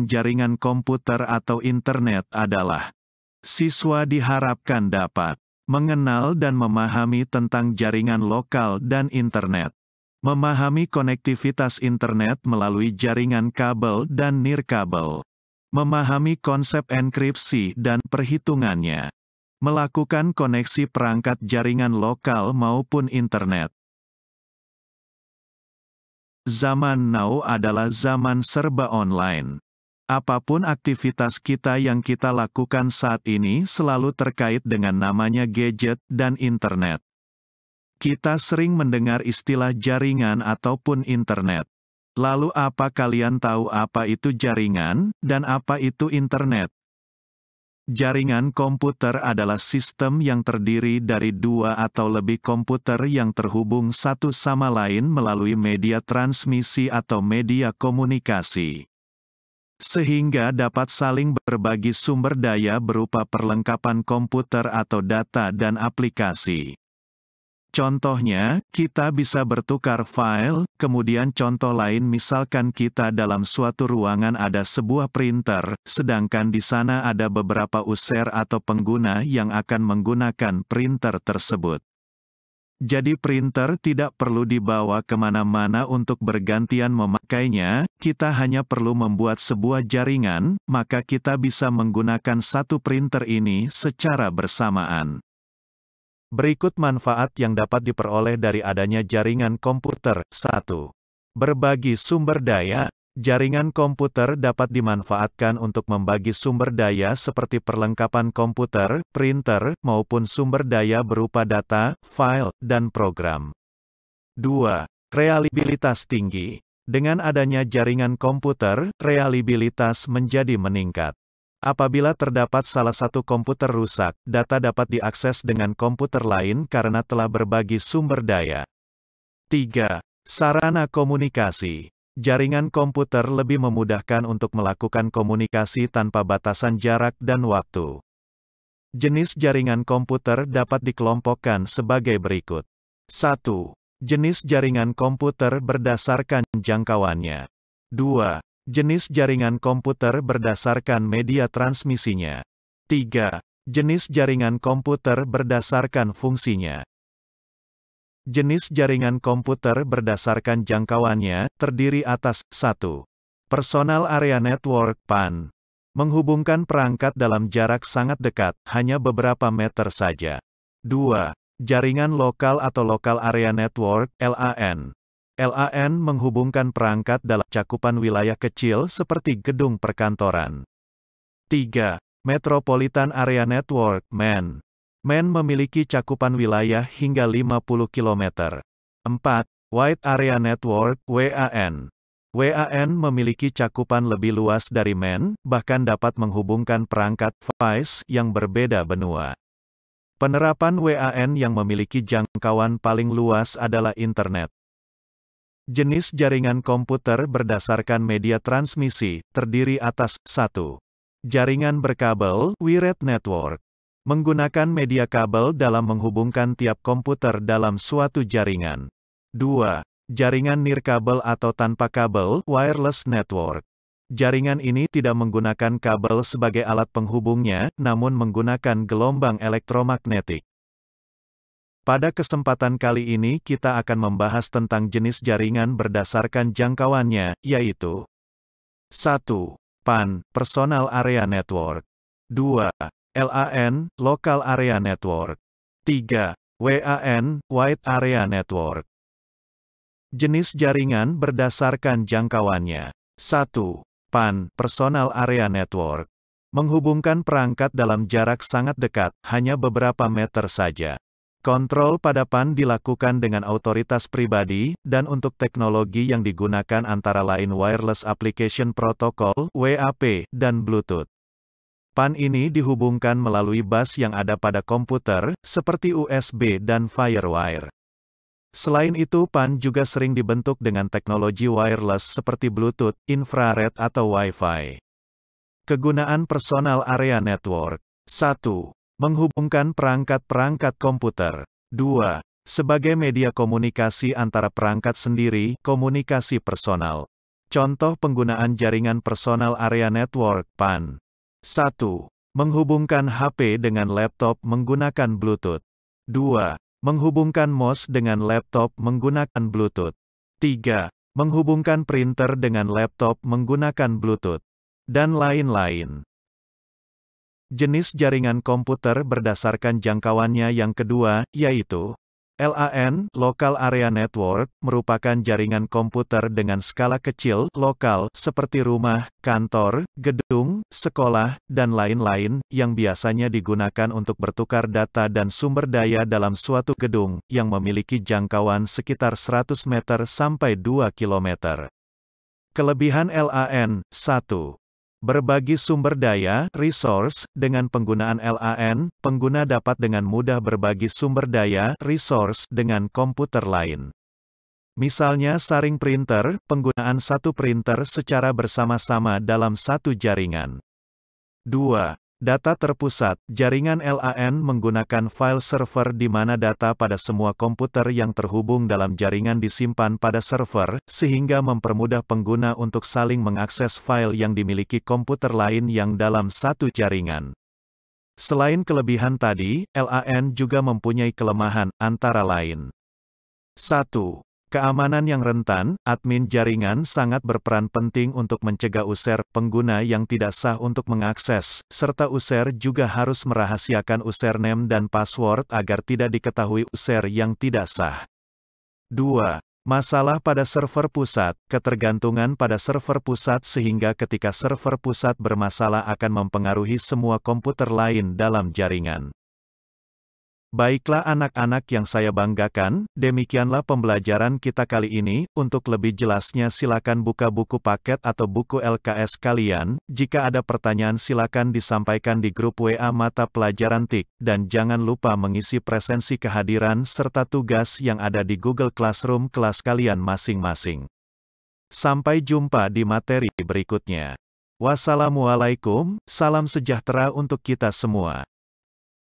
jaringan komputer atau internet adalah: siswa diharapkan dapat mengenal dan memahami tentang jaringan lokal dan internet, memahami konektivitas internet melalui jaringan kabel dan nirkabel, memahami konsep enkripsi dan perhitungannya, melakukan koneksi perangkat jaringan lokal maupun internet. Zaman now adalah zaman serba online. Apapun aktivitas kita yang kita lakukan saat ini selalu terkait dengan namanya gadget dan internet. Kita sering mendengar istilah jaringan ataupun internet. Lalu apa kalian tahu apa itu jaringan, dan apa itu internet? Jaringan komputer adalah sistem yang terdiri dari dua atau lebih komputer yang terhubung satu sama lain melalui media transmisi atau media komunikasi, sehingga dapat saling berbagi sumber daya berupa perlengkapan komputer atau data dan aplikasi. Contohnya, kita bisa bertukar file, kemudian contoh lain misalkan kita dalam suatu ruangan ada sebuah printer, sedangkan di sana ada beberapa user atau pengguna yang akan menggunakan printer tersebut. Jadi printer tidak perlu dibawa kemana-mana untuk bergantian memakainya, kita hanya perlu membuat sebuah jaringan, maka kita bisa menggunakan satu printer ini secara bersamaan. Berikut manfaat yang dapat diperoleh dari adanya jaringan komputer. 1. Berbagi sumber daya. Jaringan komputer dapat dimanfaatkan untuk membagi sumber daya seperti perlengkapan komputer, printer, maupun sumber daya berupa data, file, dan program. 2. Reliabilitas tinggi. Dengan adanya jaringan komputer, reliabilitas menjadi meningkat. Apabila terdapat salah satu komputer rusak, data dapat diakses dengan komputer lain karena telah berbagi sumber daya. 3. Sarana komunikasi. Jaringan komputer lebih memudahkan untuk melakukan komunikasi tanpa batasan jarak dan waktu. Jenis jaringan komputer dapat dikelompokkan sebagai berikut. 1. Jenis jaringan komputer berdasarkan jangkauannya. 2. Jenis jaringan komputer berdasarkan media transmisinya. 3. Jenis jaringan komputer berdasarkan fungsinya. Jenis jaringan komputer berdasarkan jangkauannya terdiri atas 1. Personal Area Network (PAN). Menghubungkan perangkat dalam jarak sangat dekat, hanya beberapa meter saja. 2. Jaringan lokal atau Local Area Network (LAN). LAN menghubungkan perangkat dalam cakupan wilayah kecil seperti gedung perkantoran. 3. Metropolitan Area Network (MEN). MEN memiliki cakupan wilayah hingga 50 km. 4. Wide Area Network (WAN). WAN memiliki cakupan lebih luas dari MEN, bahkan dapat menghubungkan perangkat device yang berbeda benua. Penerapan WAN yang memiliki jangkauan paling luas adalah internet. Jenis jaringan komputer berdasarkan media transmisi, terdiri atas 1. Jaringan berkabel, wired network. Menggunakan media kabel dalam menghubungkan tiap komputer dalam suatu jaringan. 2. Jaringan nirkabel atau tanpa kabel, wireless network. Jaringan ini tidak menggunakan kabel sebagai alat penghubungnya, namun menggunakan gelombang elektromagnetik. Pada kesempatan kali ini kita akan membahas tentang jenis jaringan berdasarkan jangkauannya, yaitu 1. PAN, Personal Area Network. 2. LAN, Local Area Network. 3. WAN, Wide Area Network. Jenis jaringan berdasarkan jangkauannya. 1. PAN, Personal Area Network. Menghubungkan perangkat dalam jarak sangat dekat, hanya beberapa meter saja. Kontrol pada PAN dilakukan dengan otoritas pribadi, dan untuk teknologi yang digunakan antara lain Wireless Application Protocol (WAP) dan Bluetooth. PAN ini dihubungkan melalui bus yang ada pada komputer, seperti USB dan FireWire. Selain itu PAN juga sering dibentuk dengan teknologi wireless seperti Bluetooth, infrared atau Wi-Fi. Kegunaan Personal Area Network. 1. Menghubungkan perangkat-perangkat komputer. 2. Sebagai media komunikasi antara perangkat sendiri, komunikasi personal. Contoh penggunaan jaringan Personal Area Network (PAN). 1. Menghubungkan HP dengan laptop menggunakan Bluetooth. 2. Menghubungkan mouse dengan laptop menggunakan Bluetooth. 3. Menghubungkan printer dengan laptop menggunakan Bluetooth. Dan lain-lain. Jenis jaringan komputer berdasarkan jangkauannya yang kedua, yaitu LAN, Local Area Network, merupakan jaringan komputer dengan skala kecil, lokal, seperti rumah, kantor, gedung, sekolah, dan lain-lain, yang biasanya digunakan untuk bertukar data dan sumber daya dalam suatu gedung, yang memiliki jangkauan sekitar 100 meter sampai 2 km. Kelebihan LAN, 1. Berbagi sumber daya, resource, dengan penggunaan LAN, pengguna dapat dengan mudah berbagi sumber daya, resource, dengan komputer lain. Misalnya saring printer, penggunaan satu printer secara bersama-sama dalam satu jaringan. 2. Data terpusat, jaringan LAN menggunakan file server di mana data pada semua komputer yang terhubung dalam jaringan disimpan pada server, sehingga mempermudah pengguna untuk saling mengakses file yang dimiliki komputer lain yang dalam satu jaringan. Selain kelebihan tadi, LAN juga mempunyai kelemahan, antara lain. 1. Keamanan yang rentan, admin jaringan sangat berperan penting untuk mencegah user pengguna yang tidak sah untuk mengakses, serta user juga harus merahasiakan username dan password agar tidak diketahui user yang tidak sah. 2. Masalah pada server pusat, ketergantungan pada server pusat sehingga ketika server pusat bermasalah akan mempengaruhi semua komputer lain dalam jaringan. Baiklah anak-anak yang saya banggakan, demikianlah pembelajaran kita kali ini. Untuk lebih jelasnya silakan buka buku paket atau buku LKS kalian. Jika ada pertanyaan silakan disampaikan di grup WA mata pelajaran TIK, dan jangan lupa mengisi presensi kehadiran serta tugas yang ada di Google Classroom kelas kalian masing-masing. Sampai jumpa di materi berikutnya. Wassalamualaikum, salam sejahtera untuk kita semua.